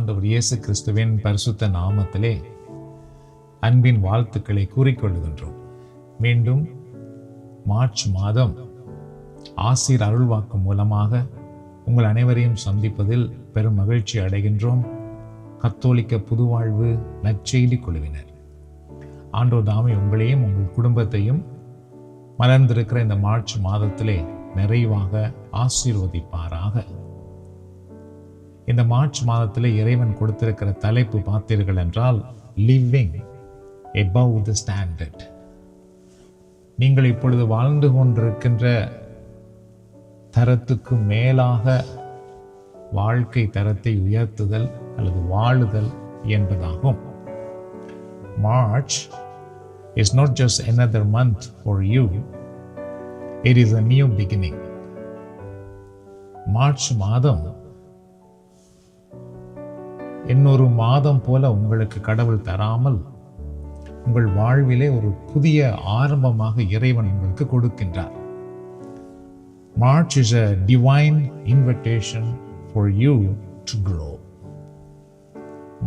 ஆண்டவர் இயேசு கிறிஸ்துவின் பரிசுத்த நாமத்திலே அன்பின் வாழ்த்துக்களை கூறிக்கொள்கின்றோம். மீண்டும் மார்ச் மாதம் ஆசீர் அருள்வாக்கு மூலமாக உங்கள் அனைவரையும் சந்திப்பதில் பெரும் மகிழ்ச்சி அடைகின்றோம். கத்தோலிக்க புதுவாழ்வு நற்செய்தி குழுவினர் ஆண்டவர் தாமே உங்களையும் உங்கள் குடும்பத்தையும் மலர்ந்திருக்கிற இந்த மார்ச் மாதத்திலே நிறைவாக ஆசீர்வதிப்பாராக. இந்த மார்ச் மாதத்திலே இறைவன் கொடுத்திருக்கிற தலைப்பு பார்த்தீர்கள் என்றால் லிவிங் above the standard. நீங்கள் இப்பொழுது வாழ்ந்து கொண்டிருக்கின்ற தரத்துக்கு மேலாக வாழ்க்கை தரத்தை உயர்த்துதல் அல்லது வாழுதல் என்பதாகும். March is not just another month for you, it is a new beginning. March மாதம் இன்னொரு மாதம் போல உங்களுக்கு கடவுள் தராமல் உங்கள் வாழ்விலே ஒரு புதிய ஆரம்பமாக இறைவன் உங்களுக்கு கொடுக்கின்றார். March is a divine invitation for you to grow.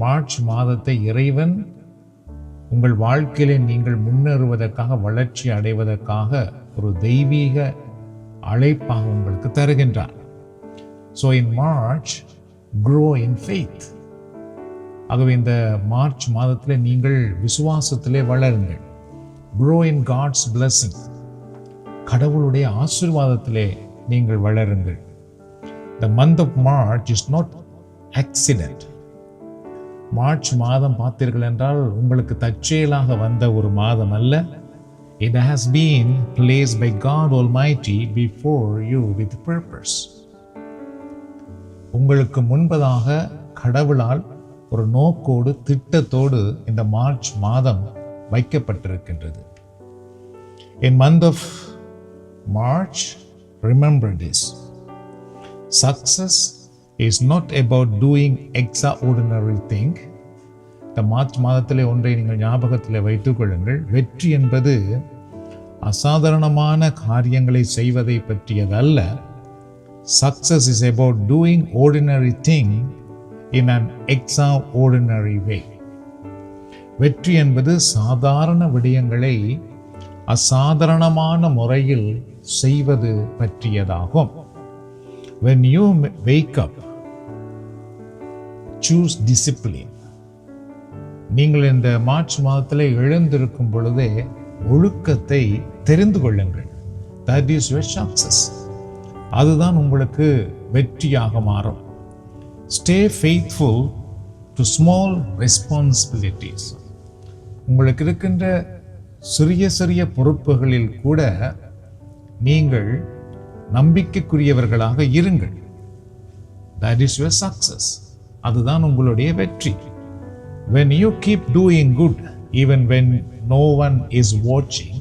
March மாதத்தை இறைவன் உங்கள் வாழ்க்கையிலே நீங்கள் முன்னேறுவதற்காக, வளர்ச்சி அடைவதற்காக ஒரு தெய்வீக அழைப்பாக உங்களுக்கு தருகின்றார். So in March, grow in faith. ஆகவே இந்த மார்ச் மாதத்திலே நீங்கள் விசுவாசத்திலே வளருங்கள். Grow in God's blessing. கடவுளுடைய ஆசீர்வாதத்திலே நீங்கள் வளருங்கள். The month of March is not accident. March மாதம் பார்த்தீர்கள் என்றால் உங்களுக்கு தற்செயலாக வந்த ஒரு மாதம் அல்ல. It has been placed by God Almighty before you with purpose. உங்களுக்கு முன்பதாக கடவுளால் ஒரு நோக்கோடு திட்டத்தோடு இந்த மார்ச் மாதம் வைக்கப்பட்டிருக்கின்றது. In month of March, remember this. Success is not about doing extraordinary thing. இந்த மார்ச் மாதத்திலே ஒன்றை நீங்கள் ஞாபகத்தில் வைத்துக் கொள்ளுங்கள். வெற்றி என்பது அசாதாரணமான காரியங்களை செய்வதை பற்றியதல்ல. Success is about doing ordinary thing in an extraordinary way. வெற்றி என்பது சாதாரண விடயங்களை அசாதாரணமான முறையில் செய்வது பற்றியதாகும். When you wake up, choose discipline. நீங்கள் இந்த மார்ச் மாதத்தில் எழுந்திருக்கும் பொழுதே ஒழுக்கத்தை தெரிந்து கொள்ளுங்கள். That is your success. அதுதான் உங்களுக்கு வெற்றியாக மாறும். Stay faithful to small responsibilities. உங்களுக்கு இருக்கின்ற சிறிய சிறிய பொறுப்புகளில் கூட நீங்கள் நம்பிக்கைக்குரியவர்களாக இருங்கள். That is your success. அதுதான் உங்களுடைய வெற்றி. When you keep doing good even when no one is watching,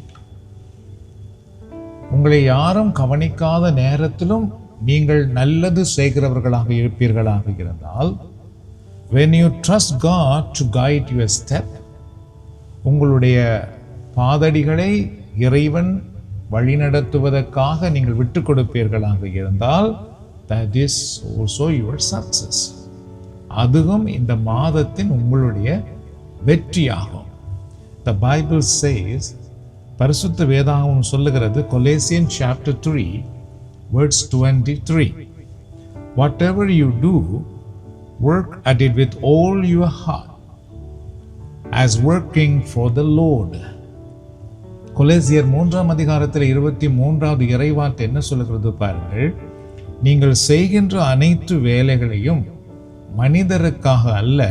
உங்களை யாரும் கவனிக்காத நேரத்திலும் நீங்கள் நல்லது செய்கிறவர்களாக இருப்பீர்களாக இருந்தால், when you trust God to guide your step, உங்களுடைய பாதடிகளை இறைவன் வழிநடத்துவதற்காக நீங்கள் விட்டுக் கொடுப்பீர்களாக இருந்தால், that is also your success. அதுவும் இந்த மாதத்தின் உங்களுடைய வெற்றியாகும். The Bible says, பரிசுத்த வேதாகமம் சொல்லுகிறது, Colossians chapter 3 verse 23, whatever you do, work at it with all your heart as working for the Lord. கொலோசியர் 3ஆம் அதிகாரத்தில் 23வது இறைவார்த்தை என்ன சொல்லுகிறது பாருங்கள். நீங்கள் செய்கின்ற அனைத்து வேலைகளையும் மனிதருக்காக அல்ல,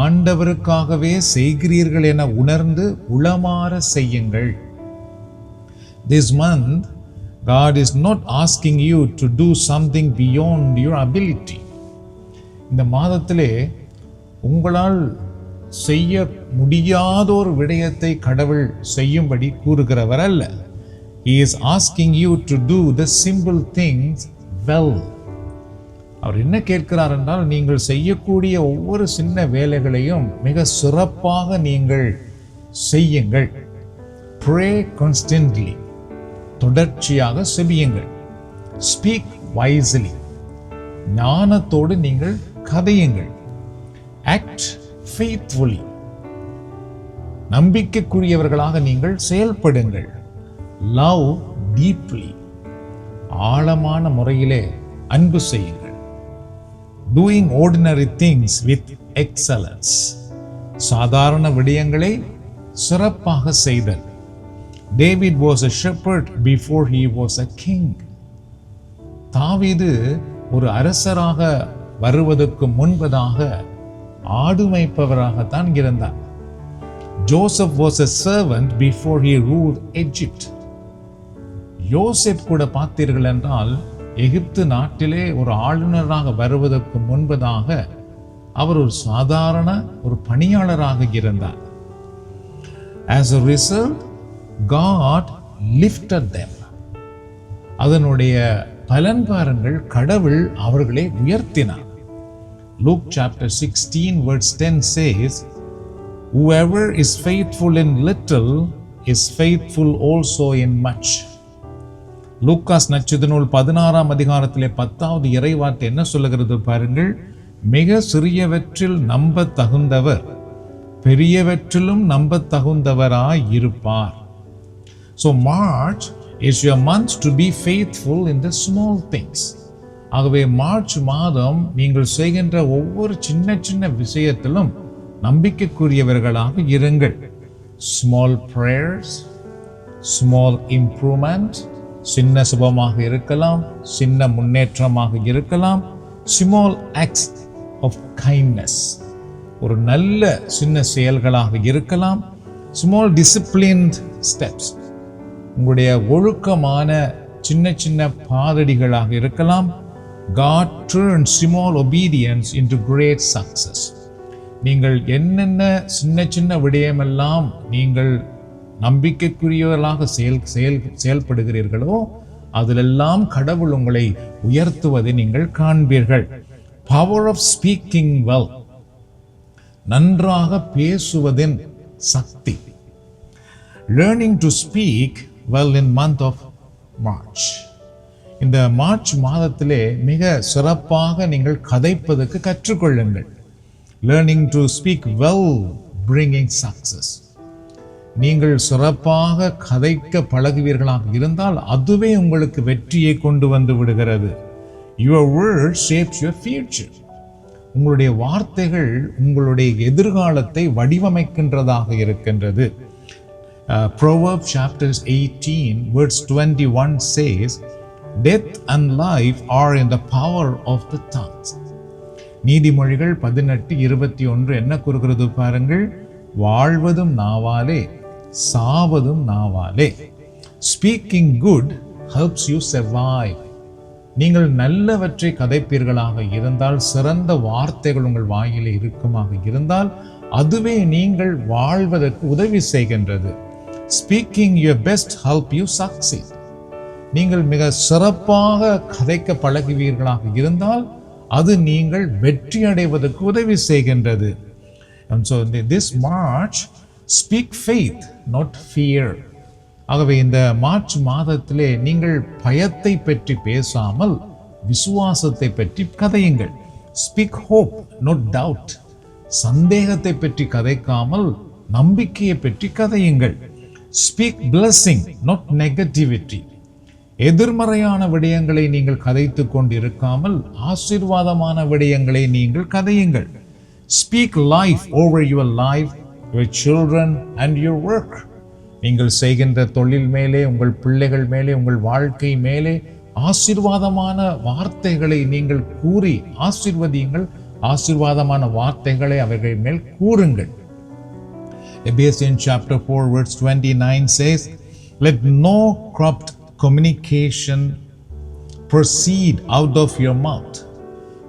ஆண்டவருக்காகவே செய்கிறீர்கள் என உணர்ந்து உளமாற செய்யுங்கள். This month, God is not asking you to do something beyond your ability. இந்த மாதத்திலே உங்களால் செய்ய முடியாத ஒரு விடயத்தை கடவுள் செய்யும்படி கூறுகிறவர் அல்ல. He is asking you to do the simple things well. அவர் என்ன கேட்கிறார் என்றால், நீங்கள் செய்யக்கூடிய ஒவ்வொரு சின்ன வேலைகளையும் மிக சிறப்பாக நீங்கள் செய்யுங்கள். Pray constantly. தொடர்ச்சியாக செபியுங்கள். Speak wisely. ஞானத்தோடு நீங்கள் கதையுங்கள். Act faithfully. நம்பிக்கைக்குரியவர்களாக நீங்கள் செயல்படுங்கள். Love deeply. ஆழமான முறையிலே அன்பு செய்யுங்கள். Doing ordinary things with excellence. சாதாரண விடயங்களை சிறப்பாக செய்தல். David was a shepherd before he was a king. தாவீது ஒரு அரசராக வருவதற்கு முன்பதாக ஆடு மேய்ப்பவராகத்தான் இருந்தார். Joseph was a servant before he ruled Egypt. யோசேப் கூட பார்த்தீர்கள் என்றால் எகிப்து நாட்டிலே ஒரு ஆளுநராக வருவதற்கு முன்பதாக அவர் ஒரு சாதாரண ஒரு பணியாளராக இருந்தார். As a result, God lifted them. அதனுடைய பலன் பாருங்கள், கடவுள் அவர்களை உயர்த்தினார். Luke chapter 16 verse 10 says, whoever is faithful in little is faithful also in much. Lucas நற்செய்தி நூல் 16ஆம் அதிகாரத்திலே 10வது இறைவார்த்தை என்ன சொல்லுகிறது பாருங்கள். மிக சிறியவற்றில் நம்ப தகுந்தவர் பெரியவற்றிலும் நம்ப தகுந்தவராய் இருப்பார். So March is your month to be faithful in the small things. ஆகவே மார்ச் மாதம் நீங்கள் செய்கின்ற ஒவ்வொரு சின்ன சின்ன விஷயத்திலும் நம்பிக்கைக்குரியவர்களாக இருங்கள். Small prayers, small improvement, சின்ன சுபமாக இருக்கலாம், சின்ன முன்னேற்றமாக இருக்கலாம். Small acts of kindness, ஒரு நல்ல சின்ன செயல்களாக இருக்கலாம். Small disciplined steps, உங்களுடைய ஒழுக்கமான சின்ன சின்ன பாதடிகளாக இருக்கலாம். God turns small obedience into great success. நீங்கள் என்னென்ன சின்ன சின்ன விடயமெல்லாம் நீங்கள் நம்பிக்கைக்குரியவர்களாக செயல்படுகிறீர்களோ அதிலெல்லாம் கடவுள் உங்களை உயர்த்துவதை நீங்கள் காண்பீர்கள். பவர் ஆஃப் ஸ்பீக்கிங் வெல், நன்றாக பேசுவதின் சக்தி. Learning to speak well in month of March. இந்த மார்ச் மாதத்திலே மிக சிறப்பாக நீங்கள் கதைப்பதற்கு கற்றுக்கொள்ளுங்கள். Learning to speak well bringing success. நீங்கள் சிறப்பாக கதைக்க பழகுவீர்களாக இருந்தால் அதுவே உங்களுக்கு வெற்றியை கொண்டு வந்து விடுகிறது. Your word shapes your future. உங்களுடைய வார்த்தைகள் உங்களுடைய எதிர்காலத்தை வடிவமைக்கின்றதாக இருக்கின்றது. Proverbs chapter 18 verse 21 says, death and life are in the power of the tongue. நீதிமொழிகள் 18:21 என்ன கூறுகிறது பாருங்கள். வாழ்வதும் நாவாலே, சாவதும் நாவாலே. Speaking good helps you survive. நீங்கள் நல்லவற்றை கதைப்பீர்களாக இருந்தால், சிறந்த வார்த்தைகள் உங்கள் வாயிலே இருக்குமாக இருந்தால் அதுவே நீங்கள் வாழ்வதற்கு உதவி செய்கின்றது. Speaking your best help you succeed. நீங்கள் மிக சிறப்பாக கதைக்க பழகுவீர்களாக இருந்தால் அது நீங்கள் வெற்றி அடைவதற்கு உதவி செய்கின்றது. And so this March, speak faith, not fear. ஆகவே இந்த மார்ச் மாதத்திலே நீங்கள் பயத்தை பற்றி பேசாமல் விசுவாசத்தை பற்றி கதையுங்கள். Speak hope, not doubt. சந்தேகத்தை பற்றி கதைக்காமல் நம்பிக்கையை பற்றி கதையுங்கள். Speak blessing, not negativity. எதிர்மறையான விடயங்களை நீங்கள் கதைத்து கொண்டிருக்காமல் ஆசீர்வாதமான விடயங்களை நீங்கள் கதையுங்கள். Speak life over your life, your children and your work. நீங்கள் செய்கின்ற தொழில் மேலே, உங்கள் பிள்ளைகள் மேலே, உங்கள் வாழ்க்கை மேலே ஆசீர்வாதமான வார்த்தைகளை நீங்கள் கூறி ஆசீர்வதியுங்கள். ஆசீர்வாதமான வார்த்தைகளை அவர்கள் மேல் கூறுங்கள். Ephesians chapter 4 verse 29 says, let no corrupt communication proceed out of your mouth,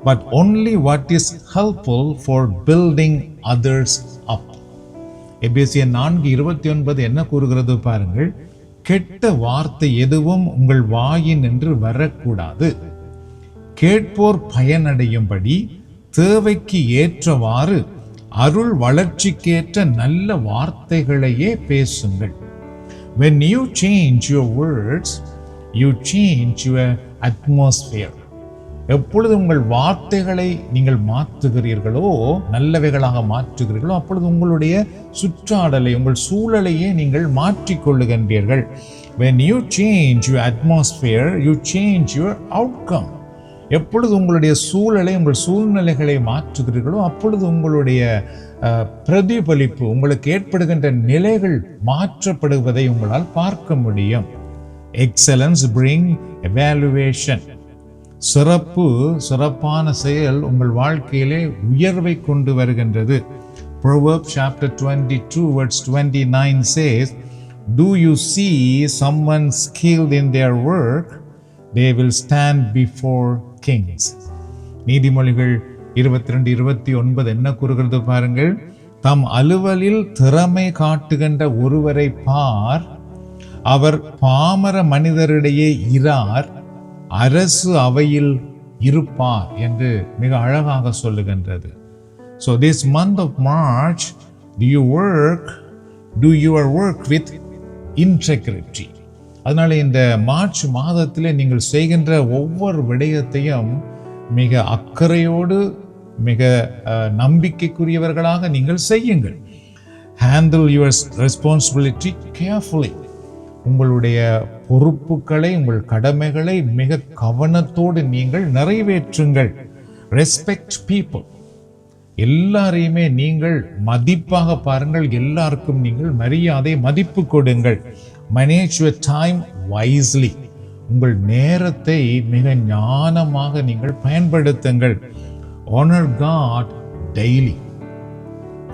but only what is helpful for building others up. எபேசியர் 4:29 என்ன கூறுகிறது பாருங்கள். கெட்ட வார்த்தை எதுவும் உங்கள் வாயினின்று வரக்கூடாது. கேட்போர் பயனடையும்படி தேவைக்கு ஏற்றவாறு அருள் வளர்ச்சிக்கேற்ற நல்ல வார்த்தைகளையே பேசுங்கள். When you change your words, you change your atmosphere. எப்பொழுது உங்கள் வார்த்தைகளை நீங்கள் மாற்றுகிறீர்களோ, நல்லவைகளாக மாற்றுகிறீர்களோ, அப்பொழுது உங்களுடைய சுற்றாடலை, உங்கள் சூழலையே நீங்கள் மாற்றிக்கொள்ளுகின்றீர்கள். When you change your atmosphere, you change your outcome. எப்பொழுது உங்களுடைய சூழலை, உங்கள் சூழ்நிலைகளை மாற்றுகிறீர்களோ, அப்பொழுது உங்களுடைய பிரதிபலிப்பு, உங்களுக்கு ஏற்படுகின்ற நிலைகள் மாற்றப்படுவதை உங்களால் பார்க்க முடியும். Excellence bring evaluation. சிறப்பான செயல் உங்கள் வாழ்க்கையிலே உயர்வை கொண்டு வருகின்றது. Proverbs chapter 22 verse 29 says, "Do you see someone skilled in their work? They will stand before kings." நீதிமொழிகள் 22:29 என்ன கூறுகிறது பாருங்கள். தம் அலுவலில் திறமை காட்டுகின்ற ஒருவரை பார், அவர் பாமர மனிதரிடையே இரார், அரசு அவையில் இருப்பார் என்று மிக அழகாக சொல்லுகின்றது. So this month of March, do your work with integrity. அதனால இந்த மார்ச் மாதத்திலே நீங்கள் செய்கின்ற ஒவ்வொரு விடயத்தையும் மிக அக்கறையோடு, மிக நம்பிக்கைக்குரியவர்களாக நீங்கள் செய்யுங்கள். Handle your responsibility carefully. உங்களுடைய பொறுப்புகளை, உங்கள் கடமைகளை மிக கவனத்தோடு நீங்கள் நிறைவேற்றுங்கள். Respect people. எல்லாரையுமே நீங்கள் மதிப்பாக பாருங்கள். எல்லாருக்கும் நீங்கள் மரியாதை, மதிப்பு கொடுங்கள். Manage your time wisely. உங்கள் நேரத்தை மிக ஞானமாக நீங்கள் பயன்படுத்துங்கள். Honor God daily.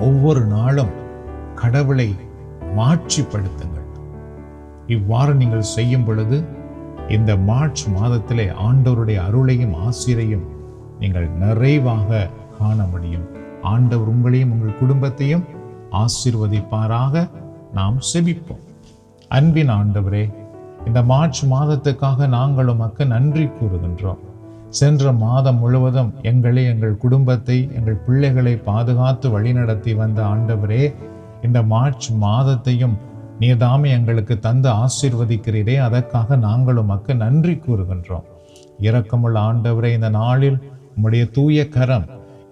ஒவ்வொரு நாளும் கடவுளை மாட்சிப்படுத்துங்கள். இவ்வாறு நீங்கள் செய்யும் பொழுது இந்த மார்ச் மாதத்திலே ஆண்டவருடைய அருளையும் ஆசீரையும் நீங்கள் நிறைவாக காண முடியும். ஆண்டவர் உங்களையும் உங்கள் குடும்பத்தையும் ஆசீர்வதிப்பாராக. நாம் செபிப்போம். அன்பின் ஆண்டவரே, இந்த மார்ச் மாதத்துக்காக நாங்கள் உமக்கு நன்றி கூறுகின்றோம். சென்ற மாதம் முழுவதும் எங்களை, எங்கள் குடும்பத்தை, எங்கள் பிள்ளைகளை பாதுகாத்து வழிநடத்தி வந்த ஆண்டவரே, இந்த மார்ச் மாதத்தையும் நீர்தாமே எங்களுக்கு தந்து ஆசீர்வதிக்கிறீரே, அதற்காக நாங்கள் உமக்கு நன்றி கூறுகின்றோம். இரக்கமுள்ள ஆண்டவரே, இந்த நாளில் உம்முடைய தூய கரம்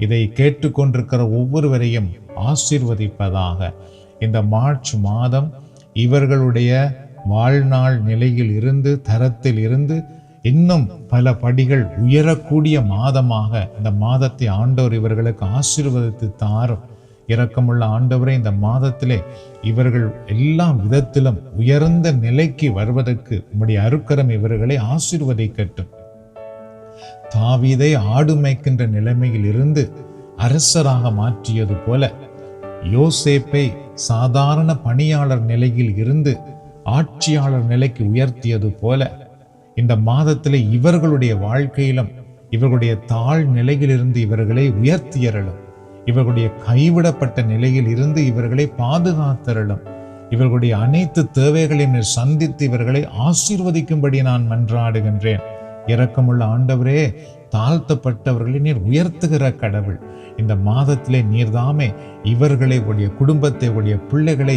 இதை கேட்டுக்கொண்டிருக்கிற ஒவ்வொருவரையும் ஆசீர்வதிப்பதாக. இந்த மார்ச் மாதம் இவர்களுடைய வாழ்நாள் நிலையில் இருந்து, தரத்தில் இருந்து இன்னும் பல படிகள் உயரக்கூடிய மாதமாக இந்த மாதத்தை ஆண்டவர் இவர்களுக்கு ஆசீர்வதித்து தாரும். இரக்கமுள்ள ஆண்டவரே, இந்த மாதத்திலே இவர்கள் எல்லா விதத்திலும் உயர்ந்த நிலைக்கு வருவதற்கு உம்முடைய அருக்கரம் இவர்களை ஆசீர்வதிக்கட்டும். தாவீதை ஆடு மேய்க்கின்ற நிலைமையில் இருந்து அரசராக மாற்றியது போல, யோசேப்பை சாதாரண பணியாளர் நிலையில் இருந்து ஆட்சியாளர் நிலைக்கு உயர்த்தியது போல, இந்த மாதத்திலே இவர்களுடைய வாழ்க்கையிலும் இவர்களுடைய தாழ் நிலையிலிருந்து இவர்களை உயர்த்தியறலும், இவர்களுடைய கைவிடப்பட்ட நிலையில் இருந்து இவர்களை பாதுகாத்தரலும், இவர்களுடைய அனைத்து தேவைகளையும் சந்தித்து இவர்களை ஆசீர்வதிக்கும்படி நான் மன்றாடுகின்றேன். இரக்கமுள்ள ஆண்டவரே, தாழ்த்தப்பட்டவர்களை நீர் உயர்த்துகிற கடவுள். இந்த மாதத்திலே நீர்தாமே இவர்களை, உடைய குடும்பத்தை, உடைய பிள்ளைகளை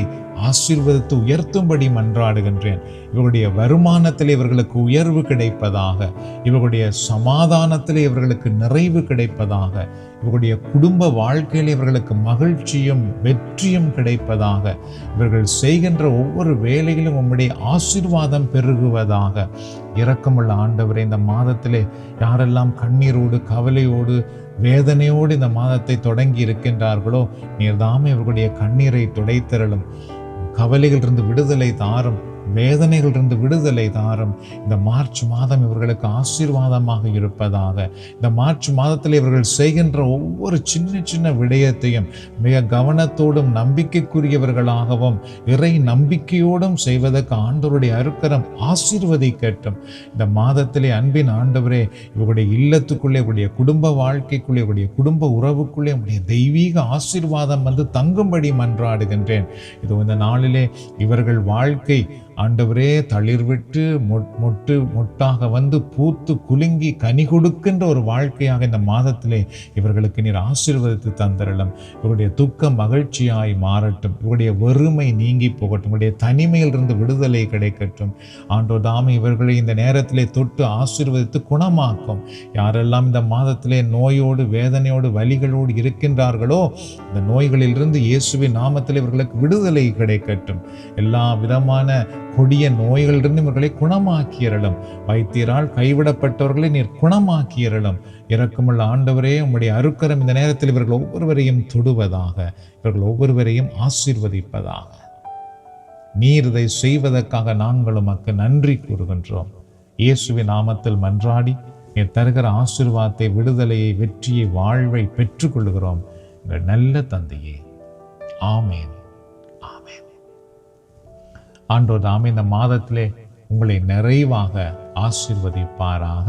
ஆசீர்வதித்து உயர்த்தும்படி மன்றாடுகின்றேன். இவர்களுடைய வருமானத்திலே இவர்களுக்கு உயர்வு கிடைப்பதாக, இவர்களுடைய சமாதானத்திலே இவர்களுக்கு நிறைவு கிடைப்பதாக, இவர்களுடைய குடும்ப வாழ்க்கையில் இவர்களுக்கு மகிழ்ச்சியும் வெற்றியும் கிடைப்பதாக, இவர்கள் செய்கின்ற ஒவ்வொரு வேலையிலும் உம்முடைய ஆசீர்வாதம் பெருகுவதாக. இரக்கமுள்ள ஆண்டவரே, இந்த மாதத்திலே யாரெல்லாம் கண்ணீரோடு, கவலையோடு, வேதனையோடு இந்த மாதத்தை தொடங்கி இருக்கின்றார்களோ, நீர்தாமே இவர்களுடைய கண்ணீரை துடைத்தரலும், கவலைகளிலிருந்து விடுதலை தாரும், வேதனைகளிலிருந்து விடுதலை தாரும். இந்த மார்ச் மாதம் இவர்களுக்கு ஆசீர்வாதமாக இருப்பதாக. இந்த மார்ச் மாதத்தில் இவர்கள் செய்கின்ற ஒவ்வொரு சின்ன சின்ன விடயத்தையும் மிக கவனத்தோடும் நம்பிக்கைக்குரியவர்களாகவும் இறை நம்பிக்கையோடும் செய்வதற்கு ஆண்டவருடைய அருக்கரம் ஆசீர்வதிக்கட்டும். இந்த மாதத்திலே அன்பின் ஆண்டவரே, இவருடைய இல்லத்துக்குள்ளே, இவருடைய குடும்ப வாழ்க்கைக்குள்ளே, இவருடைய குடும்ப உறவுக்குள்ளே உடைய தெய்வீக ஆசீர்வாதம் வந்து தங்கும்படி மன்றாடுகின்றேன். இது இந்த நாளிலே இவர்கள் வாழ்க்கை ஆண்டவரே தளிர்விட்டு மொட்டாக வந்து பூத்து குலுங்கி கனி கொடுக்கின்ற ஒரு வாழ்க்கையாக இந்த மாதத்திலே இவர்களுக்கு நீர் ஆசீர்வதித்து தந்தரலும். இவருடைய துக்கம் மகிழ்ச்சியாய் மாறட்டும். இவருடைய வறுமை நீங்கி போகட்டும். இவருடைய தனிமையிலிருந்து விடுதலை கிடைக்கட்டும். ஆண்டவர் தாமே இவர்களை இந்த நேரத்திலே தொட்டு ஆசீர்வதித்து குணமாக்கும். யாரெல்லாம் இந்த மாதத்திலே நோயோடு வேதனையோடு வலிகளோடு இருக்கின்றார்களோ இந்த நோய்களிலிருந்து இயேசுவின் நாமத்தில் இவர்களுக்கு விடுதலை கிடைக்கட்டும். எல்லா விதமான கொடிய நோய்களிலிருந்து இவர்களை குணமாக்கியறலும். வைத்தியரால் கைவிடப்பட்டவர்களை நீர் குணமாக்கியறலும். இரக்கமுள்ள ஆண்டவரே, உம்முடைய அருக்கரம் இந்த நேரத்தில் இவர்கள் ஒவ்வொருவரையும் தொடுவதாக, இவர்கள் ஒவ்வொருவரையும் ஆசீர்வதிப்பதாக. நீர் இதை செய்வதற்காக நாங்கள் உமக்கு நன்றி கூறுகின்றோம். இயேசுவின் நாமத்தில் மன்றாடி நீர் தருகிற ஆசீர்வாதத்தை, விடுதலையை, வெற்றியை, வாழ்வை பெற்றுக்கொள்கிறோம் எங்கள் நல்ல தந்தையே. ஆமேன். ஆண்டவர் தாமே இந்த மாதத்திலே உங்களை நிறைவாக ஆசீர்வதிப்பாராக.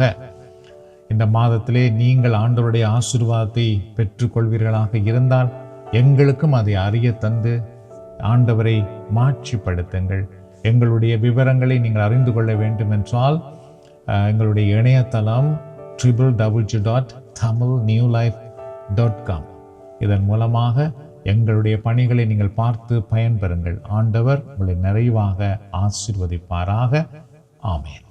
இந்த மாதத்திலே நீங்கள் ஆண்டவருடைய ஆசீர்வாதத்தை பெற்றுக்கொள்வீர்களாக இருந்தால் எங்களுக்கும் அதை அறிய தந்து ஆண்டவரை மாட்சிப்படுத்துங்கள். எங்களுடைய விவரங்களை நீங்கள் அறிந்து கொள்ள வேண்டும் என்றால் எங்களுடைய இணையதளம் www.tamilnewlife.com. இதன் மூலமாக எங்களுடைய பணிகளை நீங்கள் பார்த்து பயன்பெறுங்கள். ஆண்டவர் உங்களை நிறைவாக ஆசீர்வதிப்பாராக. ஆமென்.